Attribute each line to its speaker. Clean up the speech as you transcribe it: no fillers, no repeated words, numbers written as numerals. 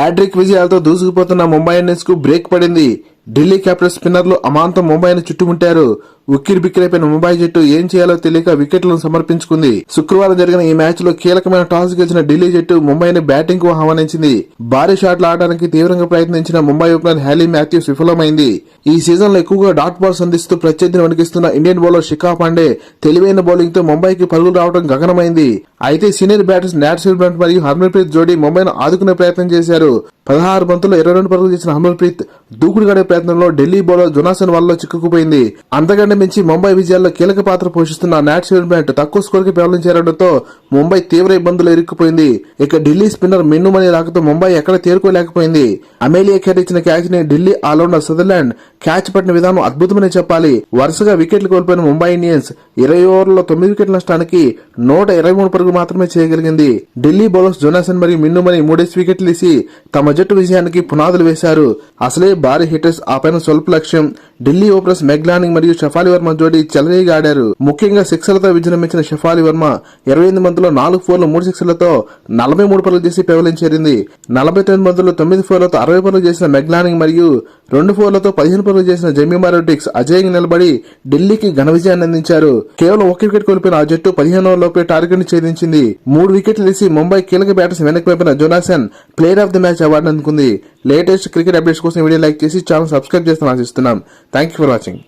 Speaker 1: Hat trick విజయాలతో దూసుకుపోతున్న Mumbai Indians కు break పడింది. ఢిల్లీ క్యాపిటల్స్ స్పిన్నర్లు అమాంతం ముంబైని చుట్టుముట్టారు. ఉక్కిరిబిక్కిరైపోయిన ముంబై జట్టు ఏం చేయాలో తెలియక వికెట్లను సమర్పించుకుంది. శుక్రవారం జరిగిన ఈ మ్యాచ్ లో కీలకమైన టాస్ గెలిచిన ఢిల్లీ జట్టు ముంబైని బ్యాటింగ్ కు ఆహ్వానించింది. భారీ షాట్లు ఆడడానికి తీవ్రంగా ప్రయత్నించిన ముంబై ఓపెనర్ హ్యాలీ మాథ్యూస్ విఫలమైంది. ఈ సీజన్ లో ఎక్కువగా డాట్ బాల్స్ అందిస్తూ ప్రత్యర్థిని వణికిస్తున్న ఇండియన్ బౌలర్ శిఖా పాండే తెలివైన బౌలింగ్ తో ముంబైకి పరుగులు రావడం గగనమైంది. అయితే సీనియర్ బ్యాటర్స్ నాట్ సిల్బ్రంట్ మరియు హర్మన్ప్రీత్ జోడీ ముంబైను ఆదుకునే ప్రయత్నం చేశారు. 16 బంతుల్లో 22 పరుగులు చేసిన హర్మన్ప్రీత్ దూకుడు గడే ప్రయత్నంలో ఢిల్లీ బౌలర్ జొనాసన్ వలలో చిక్కుకుపోయింది. అంతకంటే మించి ముంబై విజయాల్లో కీలక పాత్ర పోషిస్తున్న నాట్ సిల్బ్రంట్ తక్కువ స్కోర్ కి పేలనం చేరడంతో ముంబై తీవ్ర ఇబ్బందులు ఇరుక్కుపోయింది. ఇక ఢిల్లీ స్పిన్నర్ మిన్నుమని రాకతో ముంబై ఎక్కడ తేరుకోలేకపోయింది. అమేలియా ఖేర్ ఇచ్చిన క్యాచ్ ని ఢిల్లీ ఆల్రౌండర్ సదర్లాండ్ క్యాచ్ పట్టిన విధానం అద్భుతమని చెప్పాలి. వరుసగా వికెట్లు కోల్పోయిన ముంబై ఇండియన్స్ 20 ఓవర్లలో 9 వికెట్ల నష్టానికి 123 పరుగులు మాత్రమే చేయగలిగింది. ఢిల్లీ బౌలర్స్ జొనాసన్ మరియు మిన్నుమని 3 వికెట్లు తీసి తమ జట్టు విజయానికి పునాదులు వేశారు. అసలే భారీ హిట్టర్స్ ఆపైన స్వల్ప లక్ష్యం. ఢిల్లీ ఓపెనర్స్ మెగ్లానింగ్ మరియు షఫాలి వర్మ జోడీ చెలరేగిగా ఆడారు. ముఖ్యంగా సిక్సర్లతో విజృంభించిన షఫాలి వర్మ 28 బంతుల్లో 4 ఫోర్లు 3 సిక్సర్లతో 43 పరుగులు చేసి పెవలించేరింది. 49 బంతుల్లో 9 ఫోర్లతో 60 పరుగులు చేసిన మెగ్లానింగ్ మరియు 2 ఫోర్లతో 15 పరుగులు చేసిన జమీమా రోడ్రిగ్స్ అజేయంగా నిలబడి ఢిల్లీకి ఘన విజయాన్ని అందించారు. కేవలం 1 వికెట్ కోల్పోయిన ఆ జట్టు 15 ఓవర్లలోపే టార్గెట్ ని ఛేదించింది. 3 వికెట్లు తీసి ముంబై కీలక బ్యాటర్స్ వెనక్కి వైపున Jonassen player of the match award అందుకుంది. లేటెస్ట్ క్రికెట్ అప్డేట్స్ కోసం వీడియో లైక్ చేసి ఛానల్ సబ్స్క్రైబ్ చేస్తామని ఆశిస్తున్నాం. Thank you for watching.